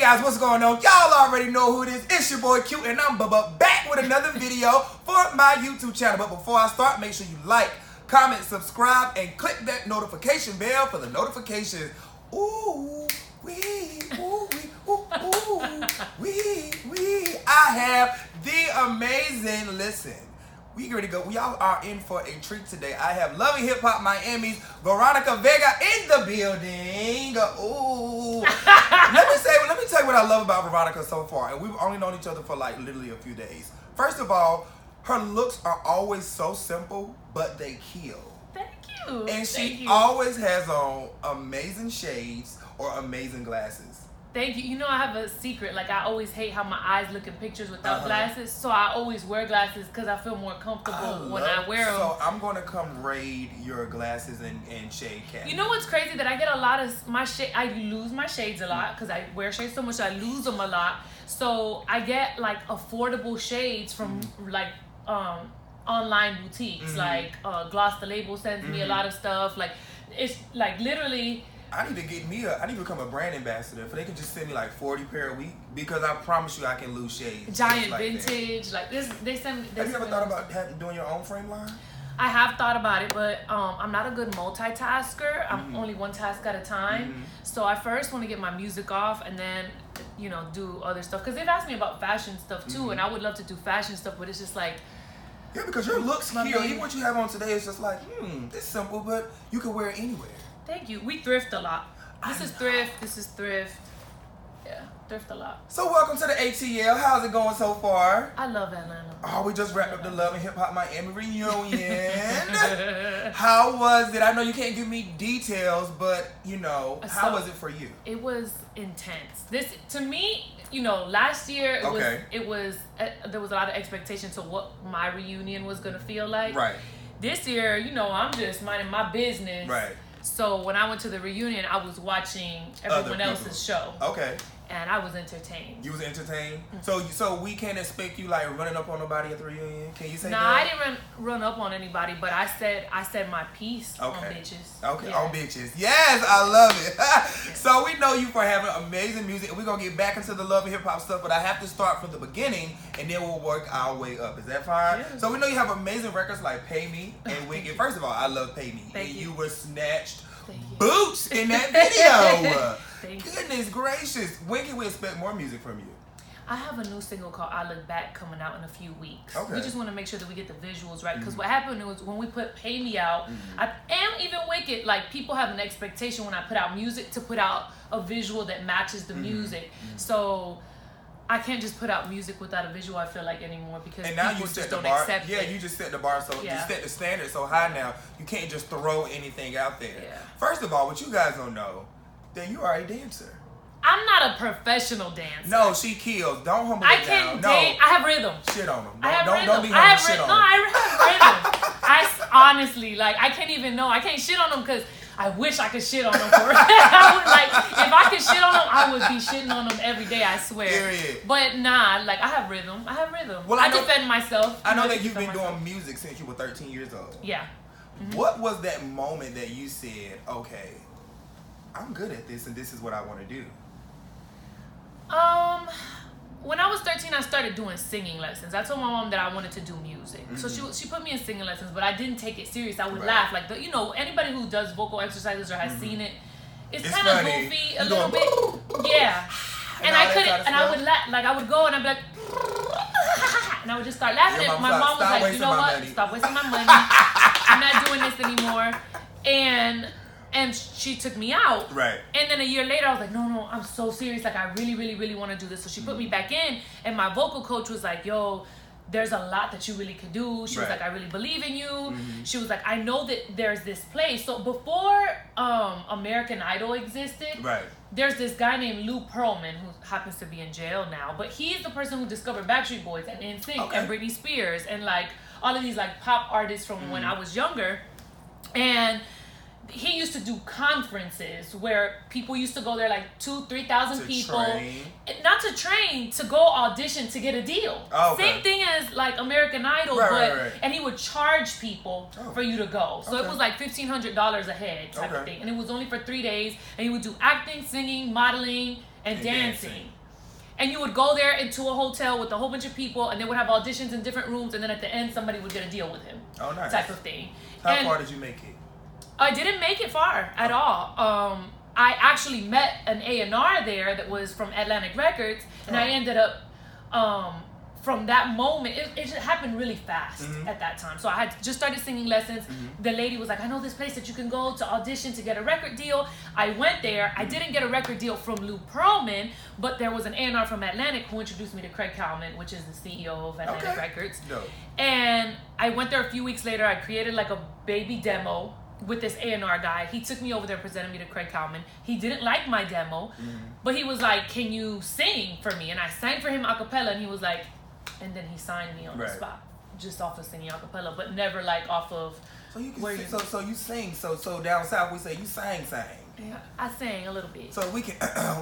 guys, what's going on? Y'all already know who it is. It's your boy Q, and I'm back with another video for my YouTube channel. But before I start, make sure you like, comment, subscribe, and click that notification bell for the notifications. Ooh, wee, ooh, wee, ooh, ooh, wee. I have the amazing, listen, we ready to go. We all are in for a treat today. I have Loving Hip Hop Miami's Veronica Vega in the building. Ooh. Let me tell you what I love about Veronica so far. And we've only known each other for like literally a few days. First of all, her looks are always so simple, but they kill. Thank you. And she always has on amazing shades or amazing glasses. Thank you. You know, I have a secret. Like, I always hate how my eyes look in pictures without glasses. So I always wear glasses because I feel more comfortable when I wear them. So I'm going to come raid your glasses and shade cabinet. You know what's crazy? That I get a lot of my shade. I lose my shades a lot because I wear shades so much. I lose them a lot. So I get like affordable shades from like online boutiques. Like Gloss the Label sends me a lot of stuff. Like, it's like literally. I need to become a brand ambassador. If they can just send me like 40 pair a week, because I promise you I can lose shades. Giant like vintage, like this. They send me. Have you ever thought about doing your own frame line? I have thought about it, but I'm not a good multitasker. I'm only one task at a time. So I first want to get my music off and then, you know, do other stuff. Because they've asked me about fashion stuff too, and I would love to do fashion stuff, but it's just like. Yeah, because your looks kill. Even what you have on today is just like, it's simple, but you can wear it anywhere. Thank you. We thrift a lot. This is thrift. Yeah, thrift a lot. So welcome to the ATL. How's it going so far? I love Atlanta. Oh, we just wrapped up the Love and Hip Hop Miami reunion. How was it? I know you can't give me details, but you know, how was it for you? It was intense. This, to me, you know, last year it was there was a lot of expectation to what my reunion was gonna feel like. Right. This year, you know, I'm just minding my business. Right. So when I went to the reunion, I was watching everyone else's show. Okay. And I was entertained. You was entertained? So we can't expect you like running up on nobody at the reunion? Can you say that? Nah, I didn't run up on anybody, but I said my piece on bitches. Okay, yeah. On bitches. Yes, I love it. So we know you for having amazing music, and we're going to get back into the Love and Hip Hop stuff, but I have to start from the beginning, and then we'll work our way up. Is that fine? Yes. So we know you have amazing records like Pay Me and Wicked. First of all, I love Pay Me. Thank you. You were snatched boots in that video. Goodness gracious. When can we expect more music from you? I have a new single called I Look Back coming out in a few weeks. Okay. We just want to make sure that we get the visuals right. Because what happened was when we put Pay Me out, and even Wicked, like people have an expectation when I put out music to put out a visual that matches the music. So I can't just put out music without a visual, I feel like, anymore, because and now people you set just the don't bar. accept it. You just set the bar, so you set the standard so high now. You can't just throw anything out there. Yeah. First of all, what you guys don't know, that you are a dancer. I'm not a professional dancer. No, she kills. Don't humble I it can't down. dance. I have rhythm. Shit on them. I have rhythm. Don't be humble. Shit on them. No, I have rhythm. I honestly, like, I can't even know. I can't shit on them because I wish I could shit on them for real. I would, like, if I could shit on them, I would be shitting on them every day, I swear. Period. But nah, like, I have rhythm. Well, I defend myself. I know that you've been doing music since you were 13 years old. Yeah. What was that moment that you said, okay, I'm good at this and this is what I want to do? When I was 13, I started doing singing lessons. I told my mom that I wanted to do music. So she put me in singing lessons, but I didn't take it serious. I would laugh. Like, you know, anybody who does vocal exercises or has seen it, it's kind of goofy a little bit. Yeah. And I couldn't, and I would laugh. Like, I would go and I'd be like, and I would just start laughing. And my mom was like, you know what? Stop wasting my money. I'm not doing this anymore. And she took me out. Right. And then a year later, I was like, no, I'm so serious. Like, I really, really, really want to do this. So she put me back in. And my vocal coach was like, yo, there's a lot that you really could do. She was like, I really believe in you. She was like, I know that there's this place. So before American Idol existed, there's this guy named Lou Pearlman who happens to be in jail now. But he's the person who discovered Backstreet Boys and NSYNC and Britney Spears and like all of these like pop artists from when I was younger. And he used to do conferences where people used to go there, like 2,000-3,000 people. Not to train, to go audition to get a deal. Same thing as like American Idol, and he would charge people for you to go. So it was like $1,500 a head type of thing. And it was only for 3 days. And he would do acting, singing, modeling, and dancing. And you would go there into a hotel with a whole bunch of people, and they would have auditions in different rooms, and then at the end, somebody would get a deal with him. Oh, nice. Type of thing. How far did you make it? I didn't make it far at all. I actually met an A&R there that was from Atlantic Records, and I ended up, from that moment, it just happened really fast at that time. So I had just started singing lessons. The lady was like, I know this place that you can go to audition to get a record deal. I went there. I didn't get a record deal from Lou Pearlman, but there was an A&R from Atlantic who introduced me to Craig Kalman, which is the CEO of Atlantic Records. Dope. And I went there a few weeks later. I created like a baby demo with this A&R guy. He took me over there, presented me to Craig Kalman. He didn't like my demo, but he was like, can you sing for me? And I sang for him a cappella, and he was like, and then he signed me on the spot, just off of singing a cappella, but never like off of. So you can sing, so you sing. So down south we say you sang. Yeah, I sang a little bit. So we can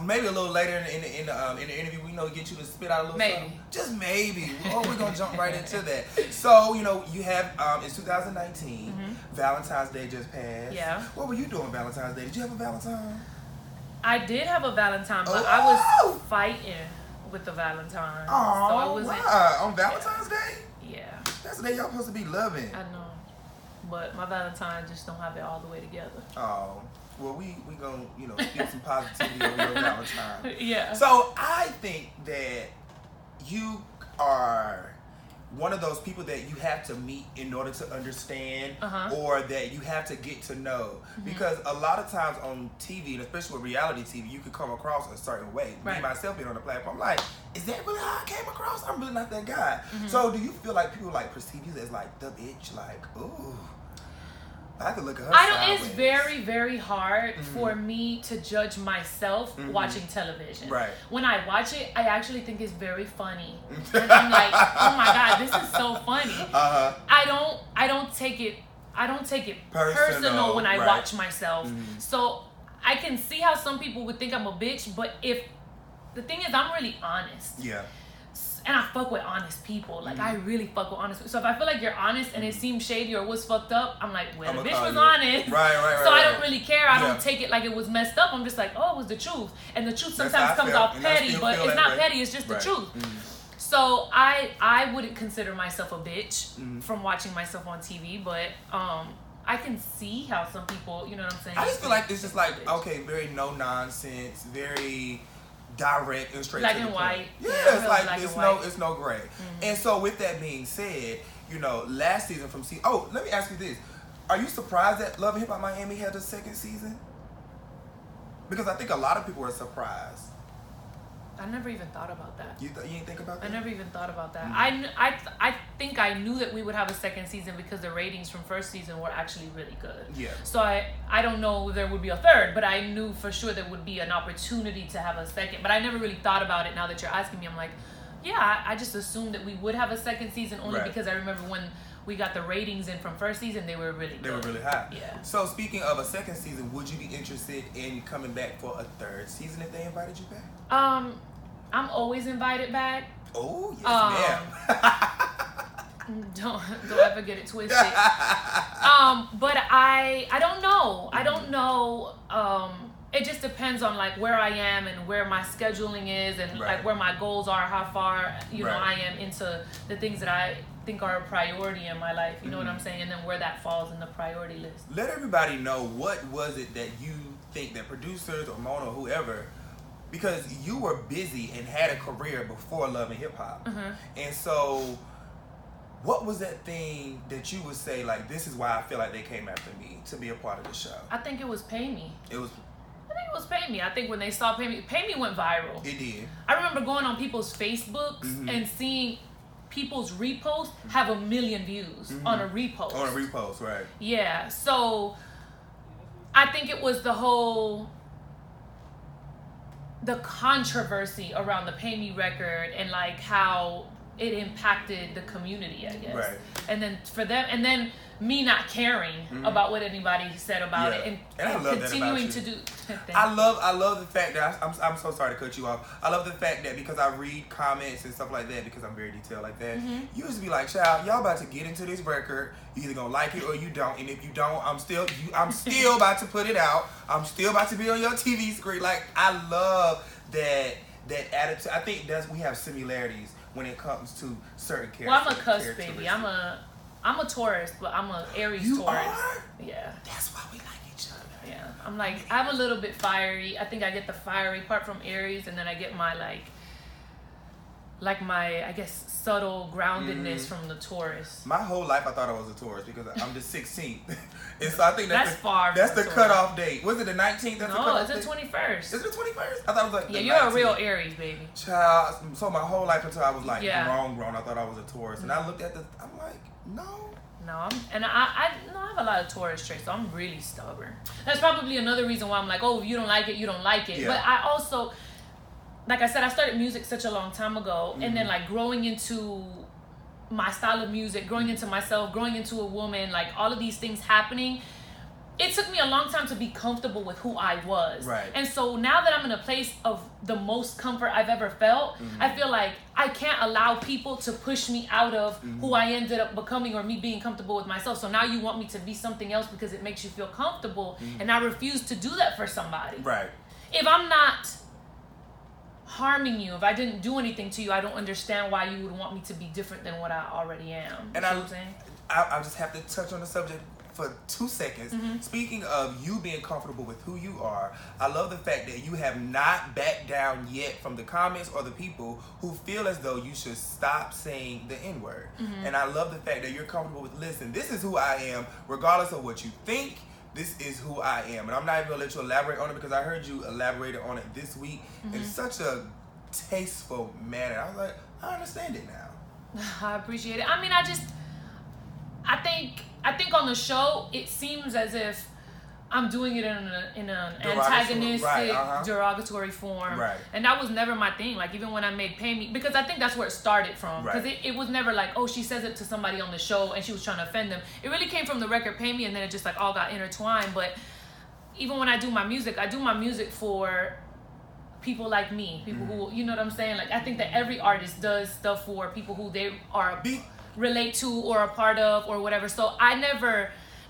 maybe a little later in the interview, we get you to spit out a little something. Just maybe. Oh, we're gonna jump right into that. So you have it's 2019. Valentine's Day just passed. Yeah. What were you doing Valentine's Day? Did you have a Valentine? I did have a Valentine, but I was fighting with the Valentine. Oh, so it wasn't, on Valentine's Day? Yeah. That's the day y'all supposed to be loving. I know, but my Valentine just don't have it all the way together. Oh. Well, we gonna speak some positivity over your Valentine. Yeah. So I think that you are one of those people that you have to meet in order to understand, or that you have to get to know. Because a lot of times on TV, and especially with reality TV, you can come across a certain way. Me myself being on the platform, I'm like, is that really how I came across? I'm really not that guy. So do you feel like people like perceive you as like the bitch, like, ooh? I have to look at her. It's very, very hard for me to judge myself watching television. Right. When I watch it, I actually think it's very funny. And I'm like, oh my God, this is so funny. I don't take it personal when I watch myself. So I can see how some people would think I'm a bitch, but if the thing is, I'm really honest. Yeah. And I fuck with honest people. Like, I really fuck with honest people. So if I feel like you're honest and it seems shady or was fucked up, I'm like, well, the bitch was honest. Right. So I don't really care. I don't take it like it was messed up. I'm just like, oh, it was the truth. And the truth sometimes comes off petty, but it's not petty. It's just the truth. So I wouldn't consider myself a bitch from watching myself on TV, but I can see how some people, you know what I'm saying? I just feel like it's just like, okay, very no nonsense, very direct and straight black to the and point. white. Yeah, it's like it's no gray. And so with that being said, last season from let me ask you this. Are you surprised that Love and Hip Hop Miami had a second season? Because I think a lot of people were surprised. I never even thought about that. You didn't think about that? I never even thought about that. I think I knew that we would have a second season because the ratings from first season were actually really good. Yeah. So I don't know if there would be a third, but I knew for sure there would be an opportunity to have a second. But I never really thought about it. Now that you're asking me, I'm like, yeah, I just assumed that we would have a second season only because I remember when we got the ratings in from first season, they were really good. They were really high. Yeah. So speaking of a second season, would you be interested in coming back for a third season if they invited you back? I'm always invited back. Oh, yes, ma'am. Don't ever get it twisted. But I don't know. I don't know. It just depends on like where I am and where my scheduling is and like where my goals are, how far know I am into the things that I think are a priority in my life. You know what I'm saying? And then where that falls in the priority list. Let everybody know, what was it that you think that producers or Mona or whoever, because you were busy and had a career before Love and Hip Hop. And so what was that thing that you would say, like, this is why I feel like they came after me to be a part of the show? I think it was Pay Me. I think it was Pay Me. I think when they saw Pay Me went viral. It did. I remember going on people's Facebooks and seeing people's reposts have 1 million views on a repost. On a repost, right. Yeah. So I think it was the controversy around the Pay Me record and like how it impacted the community, I guess. Right. And then for them, and then me not caring about what anybody said about it, and I love continuing that about you. to do. I love the fact that I'm so sorry to cut you off. I love the fact that because I read comments and stuff like that, because I'm very detailed like that. You used to be like, child, y'all about to get into this record. You either gonna like it or you don't. And if you don't, I'm still about to put it out. I'm still about to be on your TV screen. Like, I love that attitude. I think we have similarities when it comes to certain characters. Well, I'm a cuss baby. I'm a Taurus, but I'm a Aries You Taurus. are? Yeah. That's why we like each other. Yeah. I'm a little bit fiery. I think I get the fiery part from Aries, and then I get my my, I guess, subtle groundedness from the Taurus. My whole life I thought I was a Taurus because I'm the 16th. And so I think that's the cutoff date. Was it the 19th? That's no, it's the 21st. Is it the 21st? I thought it was like yeah, the you're 19th. A real Aries, baby. Child, so my whole life until I was like grown, I thought I was a Taurus. And I looked at I'm like, no. No, I have a lot of Taurus traits, so I'm really stubborn. That's probably another reason why I'm like, oh, if you don't like it, you don't like it. Yeah. But I also, like I said, I started music such a long time ago, and then like growing into my style of music, growing into myself, growing into a woman, like all of these things happening, it took me a long time to be comfortable with who I was. Right. And so now that I'm in a place of the most comfort I've ever felt, I feel like I can't allow people to push me out of who I ended up becoming or me being comfortable with myself. So now you want me to be something else because it makes you feel comfortable, and I refuse to do that for somebody. Right. If I'm not harming you, if I didn't do anything to you, I don't understand why you would want me to be different than what I already am. And I'm saying? I just have to touch on the subject for 2 seconds. Speaking of you being comfortable with who you are, I love the fact that you have not backed down yet from the comments or the people who feel as though you should stop saying the N-word. And I love the fact that you're comfortable with, listen, this is who I am, regardless of what you think. This is who I am. And I'm not even gonna let you elaborate on it because I heard you elaborate on it this week in such a tasteful manner. I was like, I understand it now. I appreciate it. I mean, I think on the show it seems as if I'm doing it in an antagonistic, derogatory form. Right. And that was never my thing. Like, even when I made Pay Me, because I think that's where it started from. Because it was never like, oh, she says it to somebody on the show and she was trying to offend them. It really came from the record Pay Me, and then it just like all got intertwined. But even when I do my music for people like me, people who, you know what I'm saying? Like, I think that every artist does stuff for people who they are relate to or a part of or whatever. So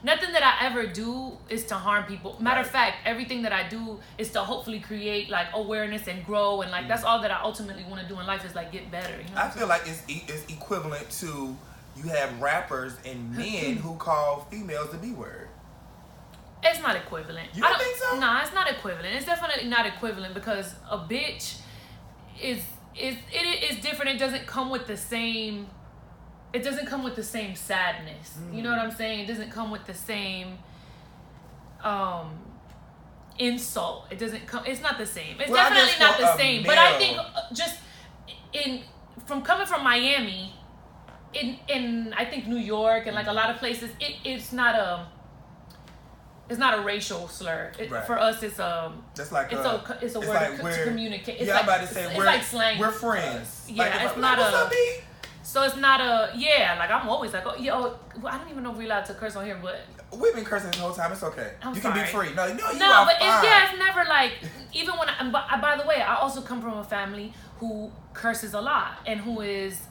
nothing that I ever do is to harm people. Matter of fact, everything that I do is to hopefully create like awareness and grow, and like that's all that I ultimately want to do in life is like get better. You know I feel like it's equivalent to you have rappers and men who call females the B-word. It's not equivalent. You don't think so? Nah, it's not equivalent. It's definitely not equivalent because a bitch is different. It doesn't come with the same. It doesn't come with the same sadness. You know what I'm saying? It doesn't come with the same insult. It doesn't come. It's not the same. It's definitely not the same. But I think just from coming from Miami, in I think New York and like a lot of places, it's not a racial slur. For us, it's That's like it's a word like to communicate. It's I'm like, about to say it's like slang. We're friends. Yeah, like it's not what's up, B? So it's not like I'm always like, I don't even know if we're allowed to curse on here, but we've been cursing this whole time. It's okay. I'm you sorry. can be free. No, you are but fine. it's never like, even when by the way, I also come from a family who curses a lot and who is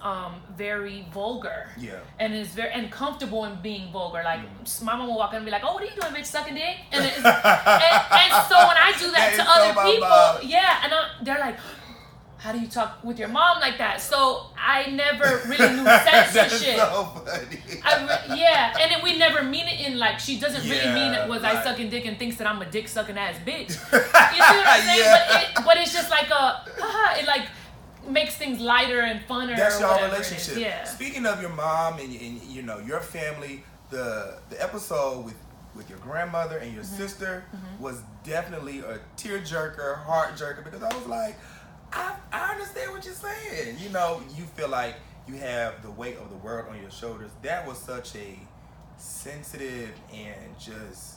very vulgar. Yeah. And is very comfortable in being vulgar. Like my mom will walk in and be like, "Oh, what are you doing, bitch? Sucking dick?" And and so when I do that to other people, and they're like, how do you talk with your mom like that? So I never really knew censorship. That's so funny. And then we never mean it in like, she doesn't really mean it was I sucking dick and thinks that I'm a dick sucking ass bitch. You see what I'm saying? But it's just like it like makes things lighter and funner. That's or your relationship. Yeah. Speaking of your mom and you know your family, the episode with your grandmother and your sister was definitely a tearjerker, heart jerker, because I was like, I understand what you're saying. You know, you feel like you have the weight of the world on your shoulders. That was such a sensitive and just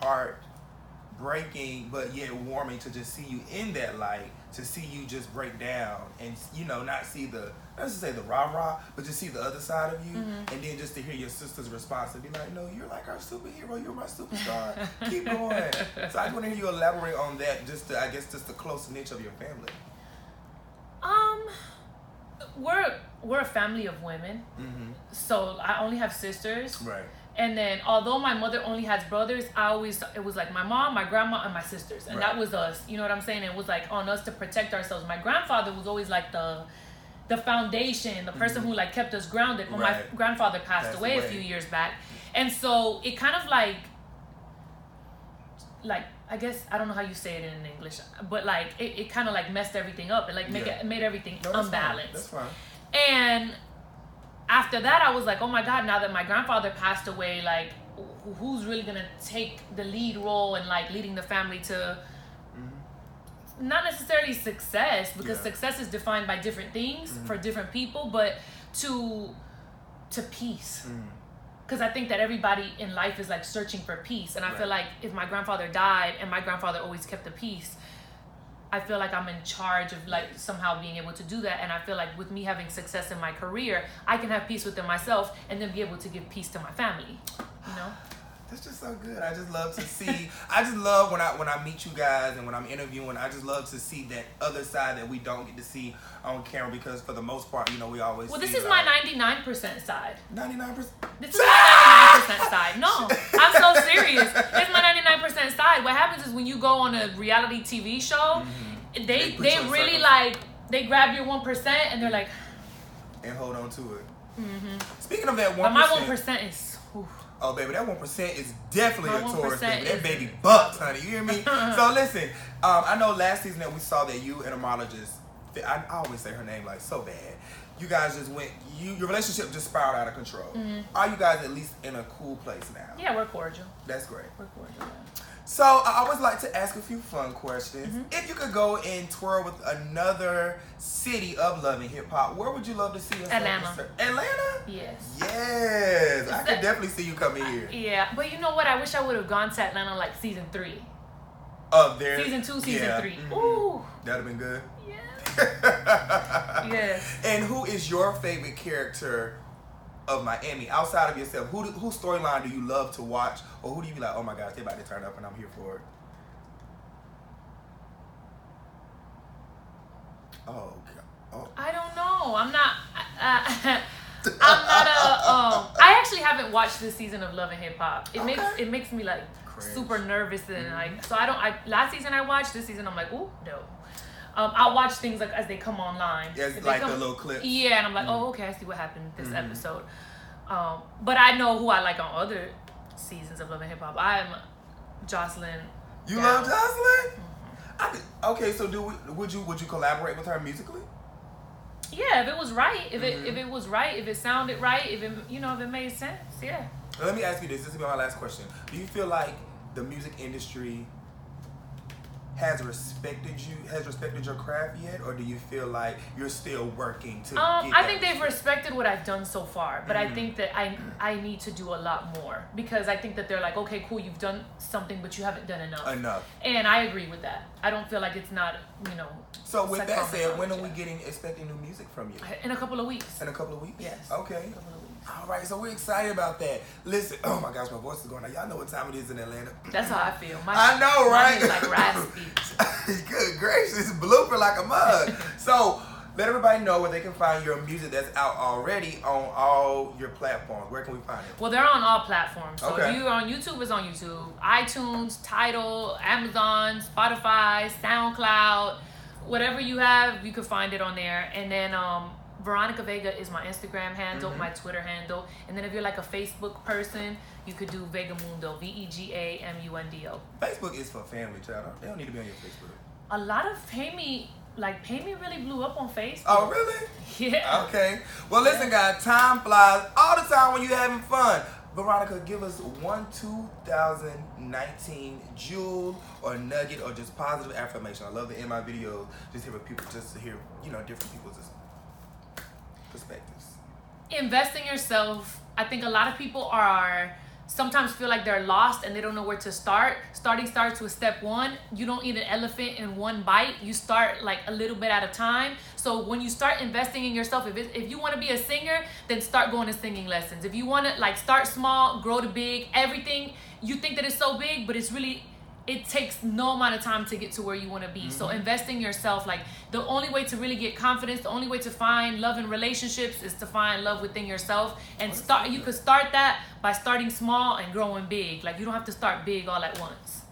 heartbreaking, but yet warming to just see you in that light, to see you just break down and, you know, not see the, not just say the rah-rah, but just see the other side of you. And then just to hear your sister's response and be like, no, you're like our superhero. You're my superstar. Keep going. So I just want to hear you elaborate on that, just to, I guess, just the close niche of your family. We're a family of women, so I only have sisters, right? And then, although my mother only has brothers, it was like my mom, my grandma, and my sisters. And that was us. You know what I'm saying? It was like on us to protect ourselves. My grandfather was always like the foundation, the person who like kept us grounded. When my grandfather passed away a few years back. And so it kind of like I guess I don't know how you say it in English, but like it kind of like messed everything up. It like made everything unbalanced. That's fine. And after that, I was like, oh my God, now that my grandfather passed away, like who's really gonna take the lead role and like leading the family to not necessarily success, because success is defined by different things for different people, but to peace. Because I think that everybody in life is like searching for peace. And I feel like if my grandfather died and my grandfather always kept the peace, I feel like I'm in charge of like somehow being able to do that. And I feel like with me having success in my career, I can have peace within myself and then be able to give peace to my family, you know? That's just so good. I just love to see. I just love when I meet you guys and when I'm interviewing. I just love to see that other side that we don't get to see on camera, because for the most part, you know, we always. Well, see this is my 99% side. 99%. This is my 99% side. No, I'm so serious. It's my 99% side. What happens is when you go on a reality TV show, they really like they grab your 1% and they're like, and hold on to it. Speaking of that 1%, but my 1% is. Oof. Oh, baby, that 1% is definitely a Taurus, baby. That baby it. bucks, honey. You hear me? So listen, I know last season that we saw that you and Homologist, I always say her name like so bad. You guys just went, your relationship just spiraled out of control. Are you guys at least in a cool place now? Yeah, we're cordial. That's great. We're cordial, yeah. So I always like to ask a few fun questions. If you could go and tour with another city of love and hip hop, where would you love to see yourself? Atlanta. Atlanta? Yes. Yes. I could definitely see you coming here. Yeah, but you know what? I wish I would have gone to Atlanta like season 3. Of there? Season 2, season 3. Ooh. That'd have been good. Yeah. Yes. And who is your favorite character of Miami outside of yourself? Whose storyline do you love to watch, or who do you be like, oh my gosh, they about to turn up and I'm here for it? Oh God. Oh. I don't know. I'm not. I'm not a. I actually haven't watched this season of Love and Hip Hop. It makes me like super nervous and like. So I don't. Last season I watched. This season I'm like, ooh, no. I'll watch things like as they come online. Yeah, like the little clips. Yeah, and I'm like, oh, okay, I see what happened this episode. But I know who I like on other seasons of Love and Hip Hop. I'm Jocelyn. You love Jocelyn? Okay, so would you collaborate with her musically? Yeah, if it was right, if it was right, if it sounded right, if it made sense, yeah. Well, let me ask you this. This will be my last question. Do you feel like the music industry has respected your craft yet, or do you feel like you're still working to I think they've respected what I've done so far, but I think that I need to do a lot more, because I think that they're like, okay, cool, you've done something, but you haven't done enough. And I agree with that. I don't feel like it's not, So with that said, when are we expecting new music from you? In a couple of weeks. In a couple of weeks? Yes. Okay. In a couple of weeks. All right, so we're excited about that. Listen, oh my gosh, my voice is going out. Y'all know what time it is in Atlanta. That's how I feel. I know, right? Mine is like raspy. Good gracious, blooper like a mug. So let everybody know where they can find your music that's out already on all your platforms. Where can we find it? Well, they're on all platforms. So okay. if you're on YouTube, it's on YouTube. iTunes, Tidal, Amazon, Spotify, SoundCloud. Whatever you have, you can find it on there. And then Veronica Vega is my Instagram handle, my Twitter handle. And then if you're like a Facebook person, you could do Vegamundo, VegaMundo. Facebook is for family, child. They don't need to be on your Facebook. A lot of Pay Me really blew up on Facebook. Oh, really? Yeah. Okay. Well, listen, guys, time flies all the time when you're having fun. Veronica, give us one 2019 jewel or nugget or just positive affirmation. I love to end my videos just to hear different people's perspectives. Invest in yourself. I think a lot of people sometimes feel like they're lost and they don't know where to start. Starting starts with step 1. You don't eat an elephant in one bite. You start like a little bit at a time. So when you start investing in yourself, if you want to be a singer, then start going to singing lessons. If you want to start small, grow to big, everything you think that is so big, but it's it takes no amount of time to get to where you want to be. So invest in yourself. Like, the only way to really get confidence, the only way to find love in relationships is to find love within yourself. And you could start that by starting small and growing big. Like, you don't have to start big all at once.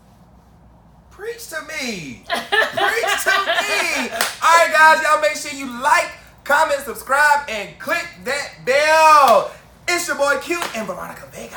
Preach to me. Preach to me. All right, guys, y'all make sure you like, comment, subscribe, and click that bell. It's your boy Q and Veronica Vega.